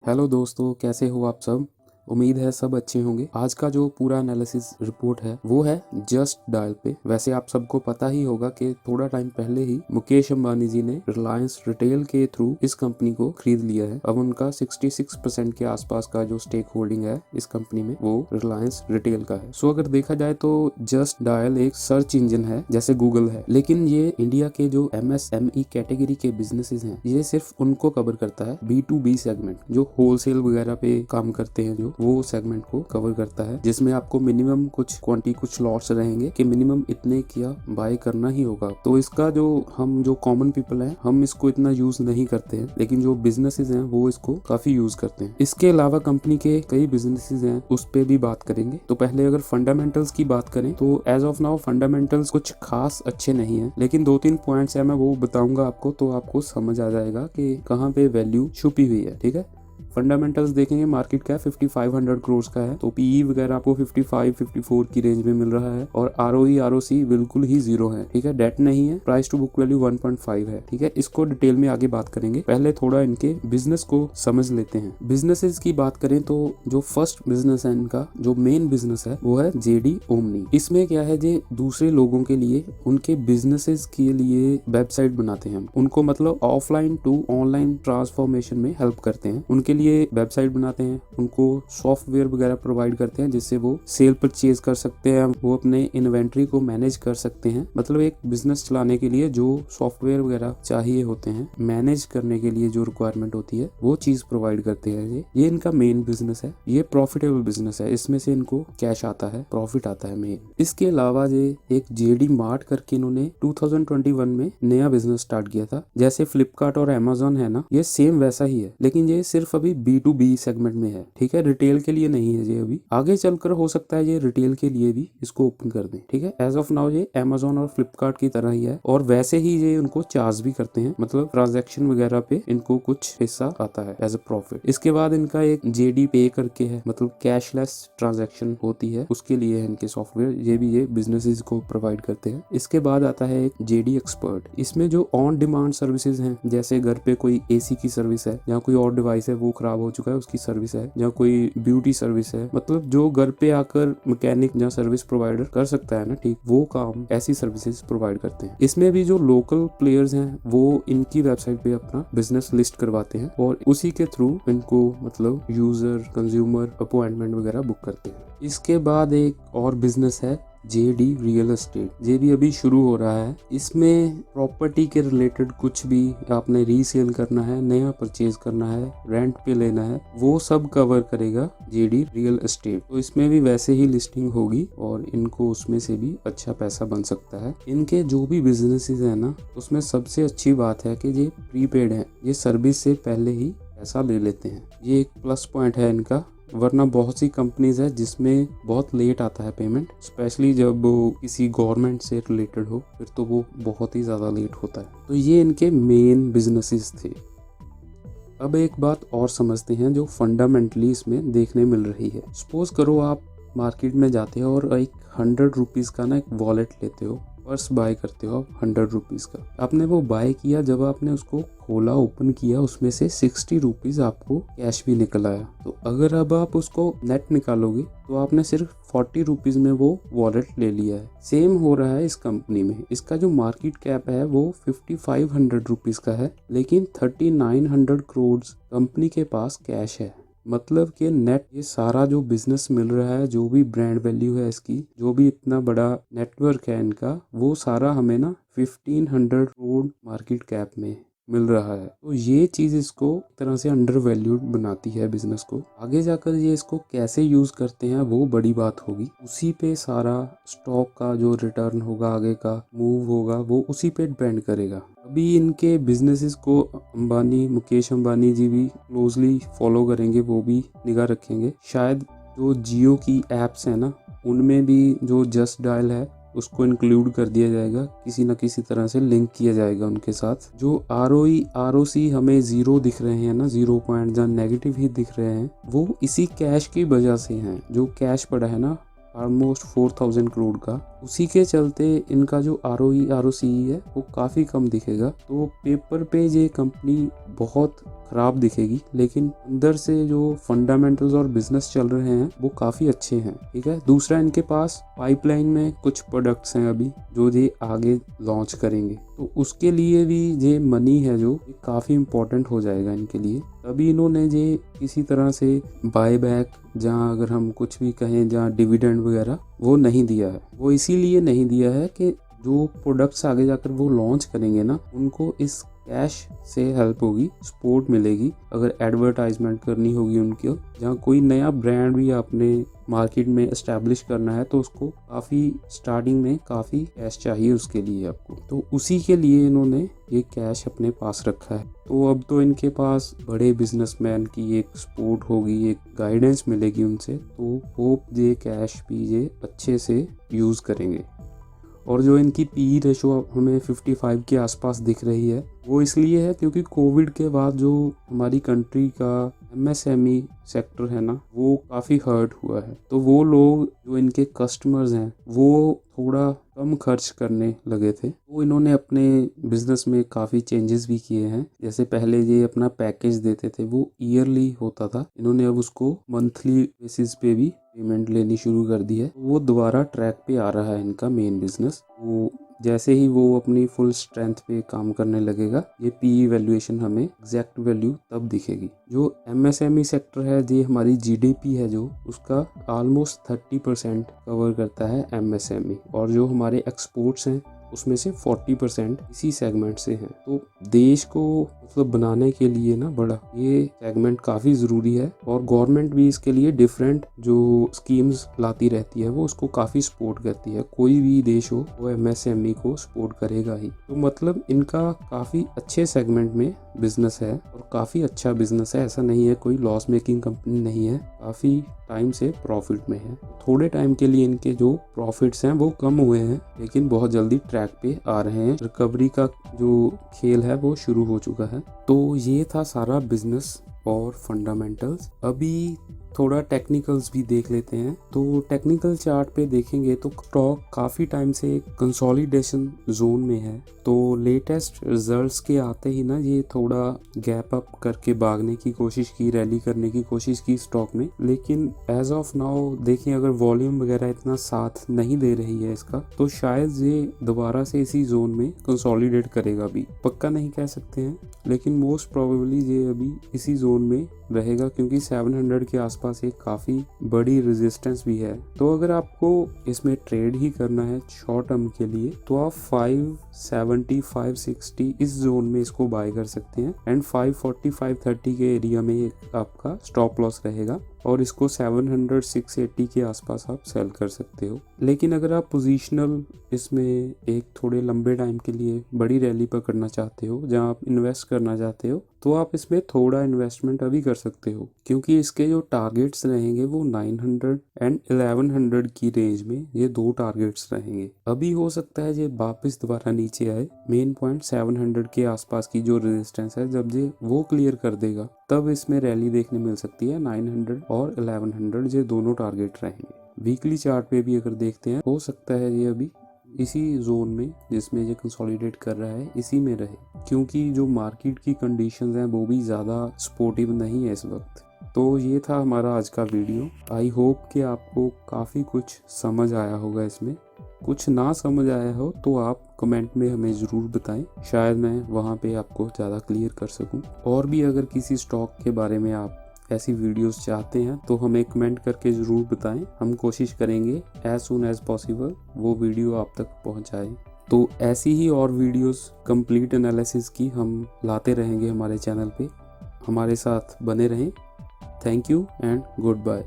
Hello दोस्तों, कैसे हो आप सब। उम्मीद है सब अच्छे होंगे। आज का जो पूरा एनालिसिस रिपोर्ट है वो है जस्ट डायल पे। वैसे आप सबको पता ही होगा कि थोड़ा टाइम पहले ही मुकेश अंबानी जी ने रिलायंस रिटेल के थ्रू इस कंपनी को खरीद लिया है। अब उनका 66% के आसपास का जो स्टेक होल्डिंग है इस कंपनी में वो रिलायंस रिटेल का है। सो अगर देखा जाए तो जस्ट डायल एक सर्च इंजन है जैसे गूगल है, लेकिन ये इंडिया के जो MSME कैटेगरी के बिजनेसेस हैं ये सिर्फ उनको कवर करता है। B2B सेगमेंट जो होलसेल वगैरह पे काम करते हैं जो वो सेगमेंट को कवर करता है, जिसमें आपको मिनिमम कुछ लॉट्स रहेंगे कि मिनिमम इतने क्या बाय करना ही होगा। तो इसका जो कॉमन पीपल है हम इसको इतना यूज नहीं करते हैं, लेकिन जो बिजनेसेस हैं वो इसको काफी यूज करते हैं। इसके अलावा कंपनी के कई बिजनेसेस हैं उस पे भी बात करेंगे। तो पहले अगर फंडामेंटल्स की बात करें तो एज ऑफ नाउ फंडामेंटल्स कुछ खास अच्छे नहीं है, लेकिन 2-3 पॉइंट्स है मैं वो बताऊंगा आपको, तो आपको समझ आ जाएगा कि कहाँ पे वैल्यू छुपी हुई है। ठीक है, फंडामेंटल्स देखेंगे, मार्केट कैप 5500 करोड़ का है, तो पीई वगैरह आपको 55-54 की रेंज में मिल रहा है, और आरओई आरओसी बिल्कुल ही जीरो है। ठीक है, डेट नहीं है, प्राइस टू बुक वैल्यू 1.5 है। ठीक है, इसको डिटेल में आगे बात करेंगे, पहले थोड़ा इनके बिजनेस को समझ लेते हैं। बिजनेसेस की बात करें तो जो फर्स्ट बिजनेस है इनका, जो मेन बिजनेस है वो है जेडी ओमनी। इसमें क्या है, जे दूसरे लोगों के लिए उनके बिजनेसेस के लिए वेबसाइट बनाते हैं, उनको मतलब ऑफलाइन टू ऑनलाइन ट्रांसफॉर्मेशन में हेल्प करते हैं। उनके लिए वेबसाइट बनाते हैं, उनको सॉफ्टवेयर वगैरह प्रोवाइड करते हैं जिससे वो सेल परचेज कर सकते हैं, वो अपने इन्वेंट्री को मैनेज कर सकते हैं। मतलब एक बिजनेस चलाने के लिए जो सॉफ्टवेयर वगैरह चाहिए होते हैं, मैनेज करने के लिए जो रिक्वायरमेंट होती है वो चीज प्रोवाइड करते हैं। ये इनका मेन बिजनेस है, ये प्रॉफिटेबल बिजनेस है, इसमें से इनको कैश आता है, प्रॉफिट आता है मेन। इसके अलावा ये एक जेडी मार्ट करके इन्होंने 2021 में नया बिजनेस स्टार्ट किया था। जैसे फ्लिपकार्ट और अमेजोन है ना, ये सेम वैसा ही है, लेकिन ये सिर्फ अभी B2B सेगमेंट में है। ठीक है, रिटेल के लिए नहीं है ये अभी, आगे चलकर हो सकता है ये रिटेल के लिए भी इसको ओपन कर दें। ठीक है, एज ऑफ नाउ ये अमेजोन और फ्लिपकार्ट की तरह ही है, और वैसे ही ये उनको चार्ज भी करते हैं, मतलब ट्रांजैक्शन वगैरह पे इनको कुछ हिस्सा आता है एज अ प्रॉफिट। इसके बाद इनका एक जेडी पे करके है, मतलब कैशलेस ट्रांजैक्शन होती है, उसके लिए है इनके सॉफ्टवेयर, ये भी ये बिजनेसेस को प्रोवाइड करते हैं। इसके बाद आता है एक जेडी एक्सपर्ट। इसमें जो ऑन डिमांड सर्विसेज हैं, जैसे घर पे कोई AC की सर्विस है या कोई और डिवाइस है वो खराब हो चुका है उसकी सर्विस है, या कोई ब्यूटी सर्विस है, मतलब जो घर पे आकर मैकेनिक या सर्विस प्रोवाइडर कर सकता है ना, ठीक वो काम ऐसी सर्विसेज प्रोवाइड करते हैं। इसमें भी जो लोकल प्लेयर्स हैं वो इनकी वेबसाइट पे अपना बिजनेस लिस्ट करवाते हैं, और उसी के थ्रू इनको मतलब यूजर कंज्यूमर अपॉइंटमेंट वगैरह बुक करते हैं। इसके बाद एक और बिजनेस है जेडी रियल एस्टेट, ये भी अभी शुरू हो रहा है। इसमें प्रॉपर्टी के रिलेटेड कुछ भी आपने रीसेल करना है, नया परचेज करना है, रेंट पे लेना है, वो सब कवर करेगा जेडी रियल एस्टेट। तो इसमें भी वैसे ही लिस्टिंग होगी और इनको उसमें से भी अच्छा पैसा बन सकता है। इनके जो भी बिजनेसेस है ना, उसमें सबसे अच्छी बात है कि ये प्रीपेड है, ये सर्विस से पहले ही पैसा ले लेते हैं, ये एक प्लस पॉइंट है इनका। वरना बहुत सी कंपनीज है जिसमें बहुत लेट आता है पेमेंट, स्पेशली जब वो किसी गवर्नमेंट से रिलेटेड हो, फिर तो वो बहुत ही ज़्यादा लेट होता है। तो ये इनके मेन बिजनेसेस थे। अब एक बात और समझते हैं जो फंडामेंटली इसमें देखने मिल रही है। सपोज करो आप मार्केट में जाते हो और एक 100 रुपीज़ का ना एक वॉलेट लेते हो, पर्स बाय करते हो आप 100 रुपीज़ का। आपने वो बाय किया, जब आपने उसको खोला ओपन किया, उसमें से 60 रुपीज़ आपको कैश भी निकल आया। तो अगर अब आप उसको नेट निकालोगे तो आपने सिर्फ 40 रुपीज़ में वो वॉलेट ले लिया है। सेम हो रहा है इस कंपनी में। इसका जो मार्केट कैप है वो 5500 रुपीज़ का है, लेकिन 3900 करोड़ कंपनी के पास कैश है। मतलब कि नेट ये सारा जो बिजनेस मिल रहा है, जो भी ब्रांड वैल्यू है इसकी, जो भी इतना बड़ा नेटवर्क है इनका, वो सारा हमें ना 1500 करोड़ मार्केट कैप में मिल रहा है। तो ये चीज इसको एक तरह से अंडर वैल्यूड बनाती है बिजनेस को। आगे जाकर ये इसको कैसे यूज करते हैं वो बड़ी बात होगी, उसी पे सारा स्टॉक का जो रिटर्न होगा, आगे का मूव होगा, वो उसी पे डिपेंड करेगा। अभी इनके बिजनेसेस को अंबानी, मुकेश अंबानी जी भी क्लोजली फॉलो करेंगे, वो भी निगाह रखेंगे। शायद जो जियो की एप्स है ना, उनमें भी जो जस्ट डायल है उसको इंक्लूड कर दिया जाएगा, किसी न किसी तरह से लिंक किया जाएगा उनके साथ। जो आरओई आरओसी हमें जीरो दिख रहे हैं ना, 0 पॉइंट जहाँ नेगेटिव ही दिख रहे हैं, वो इसी कैश की वजह से हैं। जो कैश पड़ा है ना ऑलमोस्ट 4000 करोड़ का, उसी के चलते इनका जो ROE ROCE है वो काफ़ी कम दिखेगा। तो पेपर पे ये कंपनी बहुत ख़राब दिखेगी, लेकिन अंदर से जो फंडामेंटल्स और बिजनेस चल रहे हैं वो काफ़ी अच्छे हैं। ठीक है। दूसरा, इनके पास पाइपलाइन में कुछ प्रोडक्ट्स हैं अभी जो ये आगे लॉन्च करेंगे, तो उसके लिए भी ये मनी है जो काफ़ी इम्पोर्टेंट हो जाएगा इनके लिए। तभी इन्होंने ये किसी तरह से बाय बैक, जहाँ अगर हम कुछ भी कहें, जहाँ डिविडेंड वगैरह वो नहीं दिया है। वो इसीलिए नहीं दिया है कि जो प्रोडक्ट्स आगे जाकर वो लॉन्च करेंगे ना, उनको इस कैश से हेल्प होगी, सपोर्ट मिलेगी। अगर एडवर्टाइजमेंट करनी होगी उनकी, जहाँ कोई नया ब्रांड भी आपने मार्केट में एस्टैब्लिश करना है, तो उसको काफ़ी स्टार्टिंग में काफ़ी कैश चाहिए उसके लिए आपको। तो उसी के लिए इन्होंने ये कैश अपने पास रखा है। तो अब तो इनके पास बड़े बिजनेसमैन की एक सपोर्ट होगी, एक गाइडेंस मिलेगी उनसे, तो होप ये कैश भी ये अच्छे से यूज़ करेंगे। और जो इनकी PE रेशो हमें 55 के आसपास दिख रही है, वो इसलिए है क्योंकि कोविड के बाद जो हमारी कंट्री का MSME सेक्टर है ना, वो काफ़ी हर्ट हुआ है। तो वो लोग जो इनके कस्टमर्स हैं वो थोड़ा कम खर्च करने लगे थे। तो इन्होंने अपने बिजनेस में काफ़ी चेंजेस भी किए हैं। जैसे पहले ये अपना पैकेज देते थे वो ईयरली होता था, इन्होंने अब उसको मंथली बेसिस पे भी पेमेंट लेनी शुरू कर दी है। वो दोबारा ट्रैक पे आ रहा है इनका मेन बिजनेस। वो जैसे ही वो अपनी फुल स्ट्रेंथ पे काम करने लगेगा, ये PE वैल्यूएशन हमें एग्जैक्ट वैल्यू तब दिखेगी। जो MSME सेक्टर है, ये हमारी GDP है जो, उसका ऑलमोस्ट 30% कवर करता है MSME, और जो हमारे एक्सपोर्ट्स हैं उसमें से 40% इसी सेगमेंट से हैं। तो देश को मतलब बनाने के लिए ना बड़ा, ये सेगमेंट काफ़ी ज़रूरी है, और गवर्नमेंट भी इसके लिए डिफरेंट जो स्कीम्स लाती रहती है, वो उसको काफ़ी सपोर्ट करती है। कोई भी देश हो वो MSME को सपोर्ट करेगा ही। तो मतलब इनका काफ़ी अच्छे सेगमेंट में बिजनेस है, और काफ़ी अच्छा बिजनेस है। ऐसा नहीं है कोई लॉस मेकिंग कंपनी नहीं है, काफ़ी टाइम से प्रॉफिट में है। थोड़े टाइम के लिए इनके जो प्रॉफिट्स हैं वो कम हुए हैं, लेकिन बहुत जल्दी ट्रैक पे आ रहे हैं। रिकवरी का जो खेल है वो शुरू हो चुका है। तो ये था सारा बिजनेस और फंडामेंटल्स। अभी थोड़ा टेक्निकल्स भी देख लेते हैं। तो टेक्निकल चार्ट पे देखेंगे तो स्टॉक काफ़ी टाइम से कंसोलिडेशन जोन में है। तो लेटेस्ट रिजल्ट्स के आते ही ना ये थोड़ा गैप अप करके भागने की कोशिश की, रैली करने की कोशिश की स्टॉक में, लेकिन एज ऑफ नाउ देखें अगर वॉल्यूम वगैरह इतना साथ नहीं दे रही है इसका, तो शायद ये दोबारा से इसी जोन में कंसोलिडेट करेगा। भी पक्का नहीं कह सकते हैं, लेकिन मोस्ट प्रोबेबली ये अभी इसी जोन में रहेगा, क्योंकि 700 के आसपास एक काफ़ी बड़ी रेजिस्टेंस भी है। तो अगर आपको इसमें ट्रेड ही करना है शॉर्ट टर्म के लिए, तो आप 570 560 इस जोन में इसको बाय कर सकते हैं, एंड 540 530 के एरिया में एक आपका स्टॉप लॉस रहेगा, और इसको 700 680 के आसपास आप सेल कर सकते हो। लेकिन अगर आप पोजीशनल इसमें एक थोड़े लंबे टाइम के लिए बड़ी रैली पकड़ना चाहते हो, जहां आप इन्वेस्ट करना चाहते हो, तो आप इसमें थोड़ा इन्वेस्टमेंट अभी कर सकते हो, क्योंकि इसके जो टारगेट्स रहेंगे वो 900 एंड 1100 की रेंज में ये दो टारगेट्स रहेंगे। अभी हो सकता है ये वापस दोबारा नीचे आए। मेन पॉइंट 700 के आसपास की जो रेजिस्टेंस है, जब ये वो क्लियर कर देगा तब इसमें रैली देखने मिल सकती है। 900 और 1100 ये दोनों टारगेट रहेंगे। वीकली चार्ट पे भी अगर देखते हैं, हो सकता है ये अभी इसी जोन में जिसमें ये कंसोलिडेट कर रहा है इसी में रहे, क्योंकि जो मार्केट की कंडीशंस हैं वो भी ज़्यादा सपोर्टिव नहीं है इस वक्त। तो ये था हमारा आज का वीडियो। आई होप कि आपको काफ़ी कुछ समझ आया होगा इसमें। कुछ ना समझ आया हो तो आप कमेंट में हमें ज़रूर बताएं, शायद मैं वहाँ पे आपको ज़्यादा क्लियर कर सकूं। और भी अगर किसी स्टॉक के बारे में आप ऐसी वीडियोस चाहते हैं तो हमें कमेंट करके ज़रूर बताएं। हम कोशिश करेंगे एज सून एज पॉसिबल वो वीडियो आप तक पहुँचाएँ। तो ऐसी ही और वीडियोस कंप्लीट एनालिसिस की हम लाते रहेंगे हमारे चैनल पे। हमारे साथ बने रहें। Thank you and good bye.